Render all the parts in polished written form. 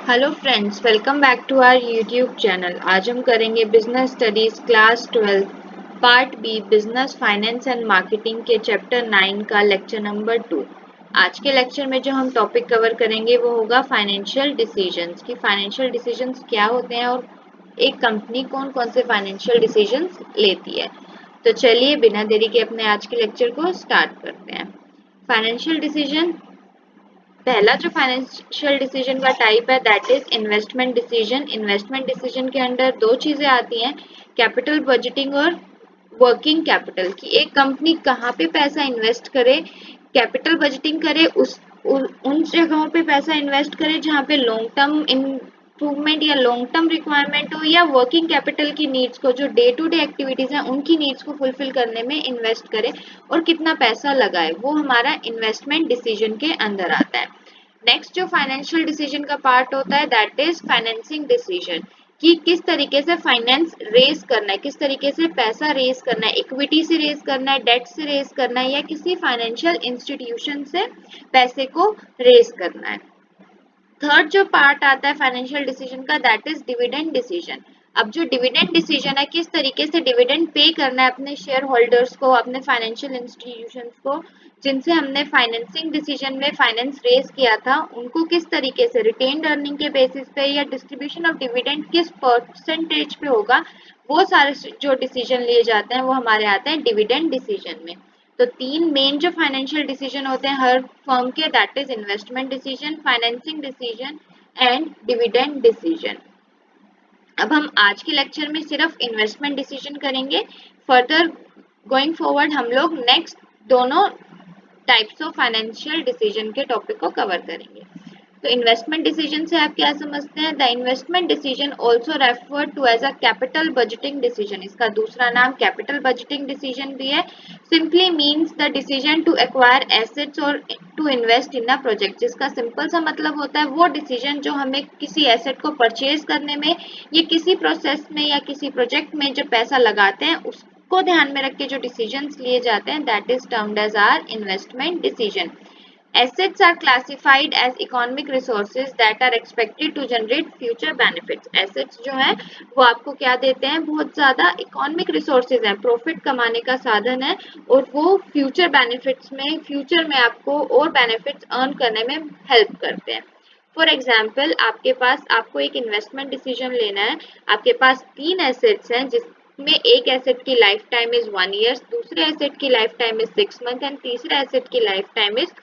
Hello friends, welcome back to our YouTube channel. आज हम करेंगे business studies class 12 part B business finance and marketing के chapter 9 का lecture number 2। आज के लेक्चर में जो हम टॉपिक कवर करेंगे वो होगा फाइनेंशियल डिसीजंस कि फाइनेंशियल डिसीजंस क्या होते हैं और एक कंपनी कौन कौन से फाइनेंशियल डिसीजंस लेती है। तो चलिए बिना देरी के अपने आज के लेक्चर को स्टार्ट करते हैं। फाइनेंशियल डिसीजन, पहला जो फाइनेंशियल डिसीजन का टाइप है that is investment decision. Investment decision के अंडर दो चीजें आती हैं, कैपिटल बजटिंग और वर्किंग कैपिटल, कि एक कंपनी कहाँ पे पैसा इन्वेस्ट करे, कैपिटल बजटिंग करे, उन जगहों पे पैसा इन्वेस्ट करे जहाँ पे लॉन्ग टर्म इम्प्रूवमेंट या लॉन्ग टर्म रिक्वायरमेंट हो, या वर्किंग कैपिटल की नीड्स को, जो डे टू डे एक्टिविटीज हैं उनकी नीड्स को फुलफिल करने में इन्वेस्ट करे और कितना पैसा लगाए, वो हमारा इन्वेस्टमेंट डिसीजन के अंदर आता है। नेक्स्ट जो फाइनेंशियल डिसीजन का पार्ट होता है दैट इज फाइनेंसिंग डिसीजन, कि किस तरीके से फाइनेंस रेज करना है, किस तरीके से पैसा रेज करना है, इक्विटी से रेज करना है, डेट से रेज करना है, या किसी फाइनेंशियल इंस्टीट्यूशन से पैसे को रेज करना है। थर्ड जो पार्ट आता है फाइनेंशियल डिसीजन का दैट इज डिविडेंड डिसीजन। अब जो डिविडेंड डिसीजन है, किस तरीके से डिविडेंड पे करना है अपने शेयर होल्डर्स को, अपने फाइनेंशियल इंस्टीट्यूशंस को जिनसे हमने फाइनेंसिंग डिसीजन में फाइनेंस रेज किया था, उनको किस तरीके से रिटेन्ड अर्निंग के बेसिस पे या डिस्ट्रीब्यूशन ऑफ डिविडेंड किस परसेंटेज पे होगा, वो सारे जो डिसीजन लिए जाते हैं वो हमारे आते हैं डिविडेंड डिसीजन में। तो तीन मेन जो फाइनेंशियल डिसीजन होते हैं हर फर्म के that is investment decision, financing decision and dividend decision. अब हम आज के लेक्चर में सिर्फ इन्वेस्टमेंट डिसीजन करेंगे। फर्दर गोइंग फॉरवर्ड हम लोग नेक्स्ट दोनों टाइप्स ऑफ फाइनेंशियल डिसीजन के टॉपिक को कवर करेंगे। तो इन्वेस्टमेंट डिसीजन से आप क्या समझते हैं? The investment decision also refer to as a capital budgeting decision. इसका दूसरा नाम कैपिटल बजटिंग डिसीजन भी है। Simply means the decision to acquire assets और to invest in a project, जिसका सिंपल सा मतलब होता है वो डिसीजन जो हमें किसी एसेट को परचेज करने में या किसी प्रोसेस में या किसी प्रोजेक्ट में जो पैसा लगाते हैं उसको ध्यान में रख के जो डिसीजंस लिए जाते हैं that is termed as our investment decision. Assets are classified as economic resources that are expected to generate future benefits. Assets जो है वो आपको क्या देते हैं? बहुत ज़्यादा इकोनॉमिक रिसोर्सेज हैं, प्रॉफिट कमाने का साधन है और वो फ्यूचर बेनिफिट्स में, फ्यूचर में आपको और बेनिफिट्स अर्न करने में हेल्प करते हैं। फॉर एग्जाम्पल, आपको एक इन्वेस्टमेंट डिसीजन लेना है। आपके पास तीन एसेट्स हैं जिसमें एक एसेट की लाइफ टाइम इज 1 ईयर, दूसरे एसेट की life time is 6 month and तीसरे एसेट की लाइफ टाइम इज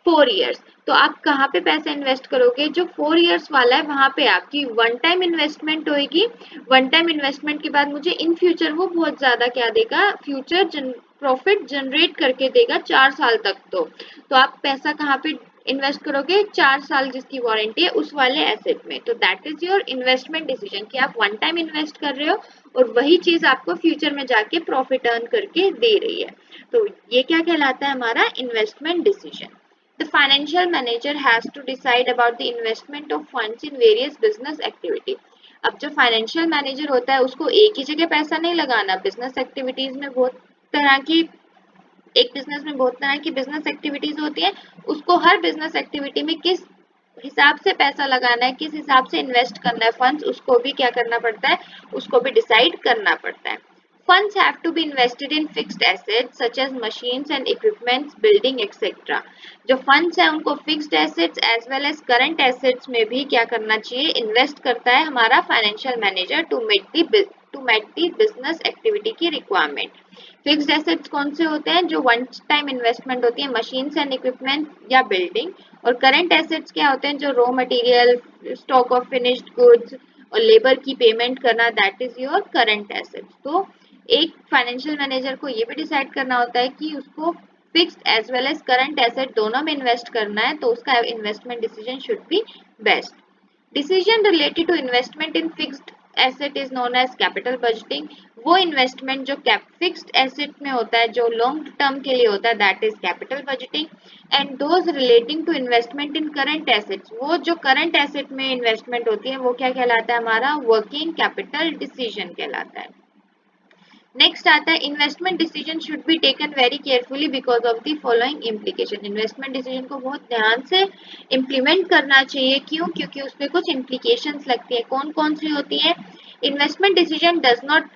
4 ईयर्स। तो आप कहाँ पे पैसा इन्वेस्ट करोगे? जो 4 ईयर्स वाला है वहां पे आपकी वन टाइम इन्वेस्टमेंट होगी। वन टाइम इन्वेस्टमेंट के बाद मुझे इन फ्यूचर वो बहुत ज्यादा क्या देगा, फ्यूचर प्रॉफिट जनरेट करके देगा 4 साल तक। तो आप पैसा कहाँ पे इन्वेस्ट करोगे? 4 साल जिसकी वारंटी है उस वाले एसेट में। तो that is your investment decision, कि आप वन टाइम इन्वेस्ट कर रहे हो और वही चीज आपको फ्यूचर में जाके प्रॉफिट अर्न करके दे रही है। तो ये क्या कहलाता है? हमारा investment decision. The financial manager has to decide about the investment of funds in various business activity. अब जो फाइनेंशियल मैनेजर होता है उसको एक ही जगह पैसा नहीं लगाना। बिजनेस एक्टिविटीज में बहुत तरह की एक बिजनेस में बहुत तरह की बिजनेस एक्टिविटीज होती है, उसको हर बिजनेस एक्टिविटी में किस हिसाब से पैसा लगाना है, किस हिसाब से इन्वेस्ट करना है फंड्स, उसको भी क्या करना पड़ता है, उसको भी डिसाइड करना पड़ता है। Funds have to be invested in fixed assets such as machines and equipments, building, etc. जो funds है उनको fixed assets as well as current assets में भी क्या करना चाहिए? इन्वेस्ट करता है हमारा financial manager to meet the business activity की रिक्वायरमेंट। फिक्स्ड एसेट्स कौन से होते हैं? जो वन टाइम इन्वेस्टमेंट होती है, मशीन्स एंड इक्विपमेंट या बिल्डिंग। और करंट एसेट्स क्या होते हैं? जो raw material, stock of finished goods और लेबर की पेमेंट करना, that is your current assets. तो एक फाइनेंशियल मैनेजर को ये भी डिसाइड करना होता है कि उसको fixed as well as current asset दोनों में इन्वेस्ट करना है, तो उसका investment decision should be best. Decision related to investment in fixed asset is known as capital budgeting. वो इन्वेस्टमेंट जो फिक्स्ड एसेट में होता है, जो लॉन्ग टर्म के लिए होता है, that is capital budgeting. And those relating to investment in current assets, वो जो करंट एसेट में इन्वेस्टमेंट होती है वो क्या कहलाता है? हमारा वर्किंग कैपिटल डिसीजन कहलाता है। नेक्स्ट आता है investment decision should be taken very carefully because of the following implication. Investment decision को बहुत ध्यान से इम्प्लीमेंट करना चाहिए। क्यों? क्योंकि उसमें कुछ इम्प्लीकेशंस लगती है। कौन कौन सी होती है? Investment decision does not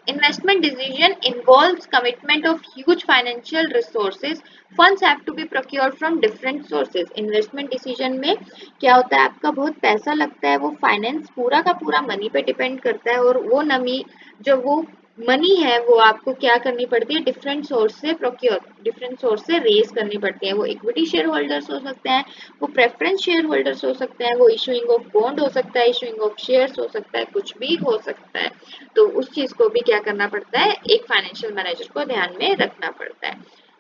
Investment decision involves commitment of huge financial resources. Funds have to be procured from different sources. Investment decision में क्या होता है? आपका बहुत पैसा लगता है, वो फाइनेंस पूरा का पूरा मनी पे डिपेंड करता है और वो नमी जो वो मनी है वो आपको क्या करनी पड़ती है? डिफरेंट सोर्स से प्रोक्योर, डिफरेंट सोर्स से रेज करनी पड़ती है। वो इक्विटी शेयर होल्डर्स हो सकते हैं, वो प्रेफरेंस शेयर होल्डर्स हो सकते हैं, वो इशूइंग ऑफ बॉन्ड हो सकता है, इशूइंग ऑफ शेयर्स हो सकता है, कुछ भी हो सकता है। तो उस चीज को भी क्या करना पड़ता है? एक फाइनेंशियल मैनेजर को ध्यान में रखना पड़ता है।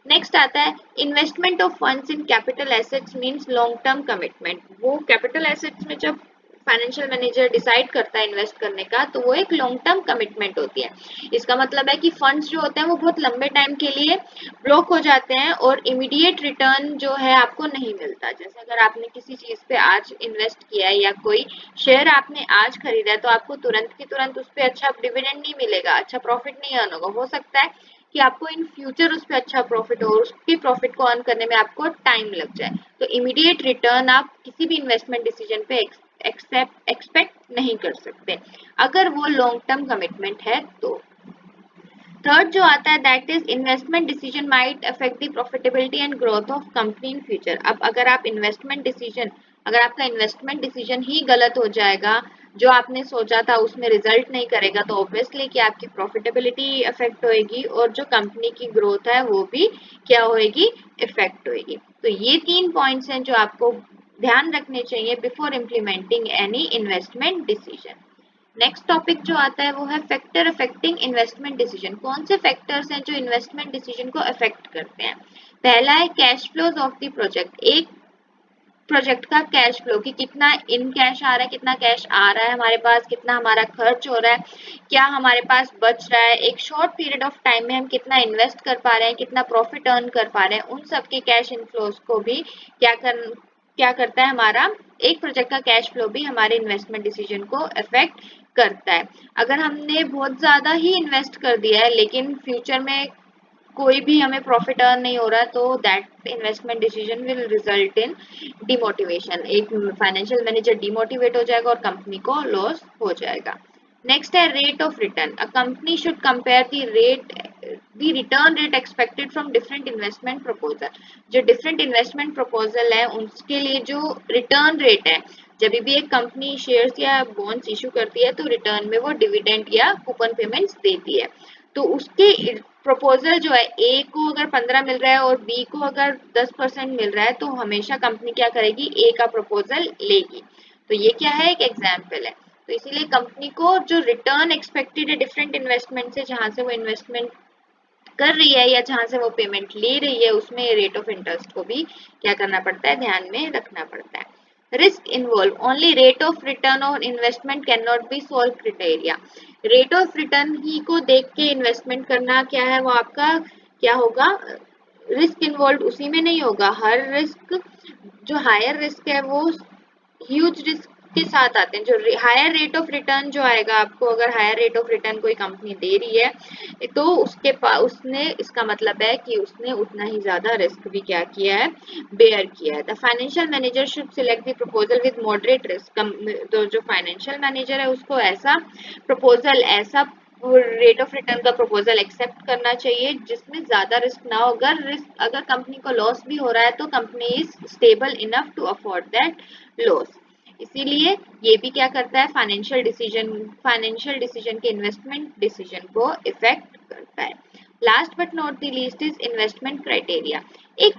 नेक्स्ट आता है investment of funds in capital assets means long term commitment. वो कैपिटल एसेट्स में जब फाइनेंशियल मैनेजर डिसाइड करता है इन्वेस्ट करने का, तो वो एक लॉन्ग टर्म कमिटमेंट होती है। इसका मतलब है कि फंड्स जो होते हैं वो बहुत लंबे टाइम के लिए ब्लॉक हो जाते हैं और इमीडिएट रिटर्न जो है आपको नहीं मिलता। जैसे अगर आपने किसी चीज पे आज इन्वेस्ट किया है या कोई शेयर आपने आज खरीदा है, तो आपको तुरंत की तुरंत उस पर अच्छा डिविडेंड नहीं मिलेगा, अच्छा प्रॉफिट नहीं अर्न होगा। हो सकता है कि आपको इन फ्यूचर उस पर अच्छा प्रॉफिट हो और उसके प्रॉफिट को अर्न करने में आपको टाइम लग जाए। तो इमीडिएट रिटर्न आप किसी भी इन्वेस्टमेंट डिसीजन पे एक्सपेक्ट नहीं कर सकते अगर वो लॉन्ग टर्म कमिटमेंट है तो। थर्ड जो आता है that is investment decision might affect the profitability and growth of company in future. अब अगर आपका इन्वेस्टमेंट डिसीजन ही गलत हो जाएगा, जो आपने सोचा था उसमें रिजल्ट नहीं करेगा, तो ऑब्वियसली कि आपकी प्रॉफिटेबिलिटी अफेक्ट होएगी और जो कंपनी की ग्रोथ है वो भी क्या होएगी? इफेक्ट होएगी। तो ये 3 पॉइंट्स हैं जो आपको ध्यान रखने चाहिए before implementing any investment decision. Next topic जो आता है वो है फैक्टर अफेक्टिंग इन्वेस्टमेंट डिसीजन। कौन से फैक्टर्स हैं जो इन्वेस्टमेंट डिसीजन को अफेक्ट करते हैं? पहला है cash flows of the project. एक प्रोजेक्ट का कैश फ्लो कि कितना इन कैश आ रहा है, कितना कैश आ रहा है हमारे पास, कितना हमारा खर्च हो रहा है, क्या हमारे पास बच रहा है, एक शॉर्ट पीरियड ऑफ टाइम में हम कितना इन्वेस्ट कर पा रहे हैं, कितना प्रॉफिट अर्न कर पा रहे हैं। उन सब के कैश इनफ्लोज को भी क्या करता है? हमारा एक प्रोजेक्ट का कैश फ्लो भी हमारे इन्वेस्टमेंट डिसीजन को अफेक्ट करता है। अगर हमने बहुत ज्यादा ही इन्वेस्ट कर दिया है लेकिन फ्यूचर में कोई भी हमें प्रॉफिट अर्न नहीं हो रहा, तो that investment decision will result in demotivation. एक फाइनेंशियल मैनेजर डिमोटिवेट हो जाएगा और कंपनी को लॉस हो जाएगा। नेक्स्ट है rate of return. A company should compare the return rate expected from different investment proposal. जो डिफरेंट इन्वेस्टमेंट प्रपोजल है उसके लिए जो रिटर्न रेट है, जब भी एक कंपनी शेयर्स या बॉन्ड्स इशू करती है तो रिटर्न में वो डिविडेंड या कूपन पेमेंट्स देती है। तो उसके प्रपोजल जो है, ए को अगर 15 मिल रहा है और बी को अगर 10% मिल रहा है, तो हमेशा कंपनी क्या करेगी? ए का प्रपोजल लेगी। तो ये क्या है? एक एग्जाम्पल है। तो इसीलिए कंपनी को जो रिटर्न एक्सपेक्टेड है डिफरेंट इन्वेस्टमेंट से, जहां से वो इन्वेस्टमेंट कर रही है या जहां से वो पेमेंट ले रही है, उसमें रेट ऑफ इंटरेस्ट को भी क्या करना पड़ता है? ध्यान में रखना पड़ता है। Risk involve only rate of return और investment can not be solve criteria. Rate of return ही को देख के इन्वेस्टमेंट करना क्या है? वो आपका क्या होगा? रिस्क इन्वॉल्व उसी में नहीं होगा। हर रिस्क जो हायर रिस्क है वो ह्यूज रिस्क के साथ आते हैं। जो हायर रेट ऑफ रिटर्न जो आएगा आपको, अगर हायर रेट ऑफ रिटर्न कोई कंपनी दे रही है तो उसके पास उसने इसका मतलब है कि उसने उतना ही ज्यादा रिस्क भी क्या किया है? बेयर किया है। The financial manager should select the proposal with moderate risk. तो जो फाइनेंशियल मैनेजर है उसको ऐसा प्रपोजल, ऐसा रेट ऑफ रिटर्न का प्रपोजल एक्सेप्ट करना चाहिए जिसमें ज्यादा रिस्क ना हो। अगर कंपनी को लॉस भी हो रहा है तो company is stable enough to afford that loss. इसीलिए ये भी क्या करता है? फाइनेंशियल डिसीजन के इन्वेस्टमेंट डिसीजन को इफेक्ट करता है। Last but not the least is investment criteria. एक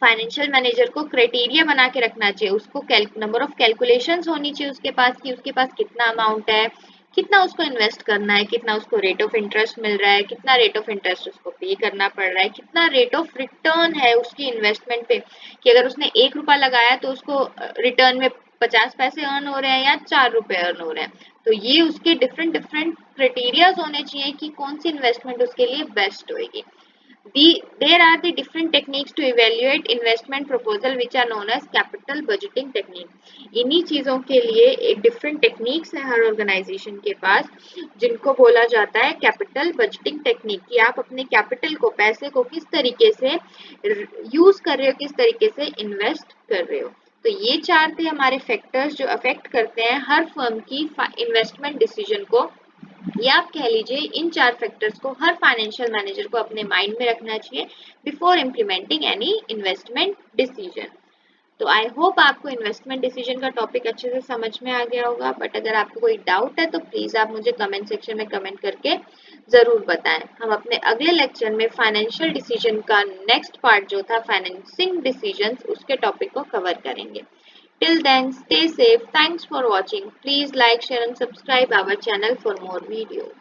फाइनेंशियल मैनेजर को क्राइटेरिया बना के रखना चाहिए। उसको नंबर ऑफ कैलकुलेशंस होनी चाहिए उसके पास कि उसके पास कितना अमाउंट है, कितना उसको इन्वेस्ट करना है, कितना उसको रेट ऑफ इंटरेस्ट मिल रहा है, कितना रेट ऑफ इंटरेस्ट उसको पे करना पड़ रहा है, कितना रेट ऑफ रिटर्न है उसकी इन्वेस्टमेंट पे, कि अगर उसने 1 रुपया लगाया तो उसको रिटर्न में 50 पैसे अर्न हो रहे हैं या 4 रुपए अर्न हो रहे हैं। तो ये उसके डिफरेंट डिफरेंट क्राइटेरियाज होने चाहिए कि कौन सी इन्वेस्टमेंट उसके लिए बेस्ट होगी। There are the different techniques to evaluate investment proposal which are known as capital budgeting technique। इन्हीं चीजों के लिए एक different techniques है हर organization के पास, जिनको बोला जाता है कैपिटल बजटिंग टेक्निक, कि आप अपने कैपिटल को, पैसे को किस तरीके से यूज कर रहे हो, किस तरीके से इन्वेस्ट कर रहे हो। तो ये चार थे हमारे फैक्टर्स जो अफेक्ट करते हैं हर फर्म की इन्वेस्टमेंट डिसीजन को, या आप कह लीजिए इन चार फैक्टर्स को हर फाइनेंशियल मैनेजर को अपने माइंड में रखना चाहिए before implementing any investment decision. तो आई होप आपको इन्वेस्टमेंट डिसीजन का टॉपिक अच्छे से समझ में आ गया होगा, बट अगर आपको कोई डाउट है तो प्लीज आप मुझे कमेंट सेक्शन में कमेंट करके जरूर बताएं। हम अपने अगले लेक्चर में फाइनेंशियल डिसीजन का नेक्स्ट पार्ट जो था फाइनेंसिंग डिसीजन, उसके टॉपिक को कवर करेंगे। Till then, stay safe. Thanks for watching. Please like, share and subscribe our channel for more videos.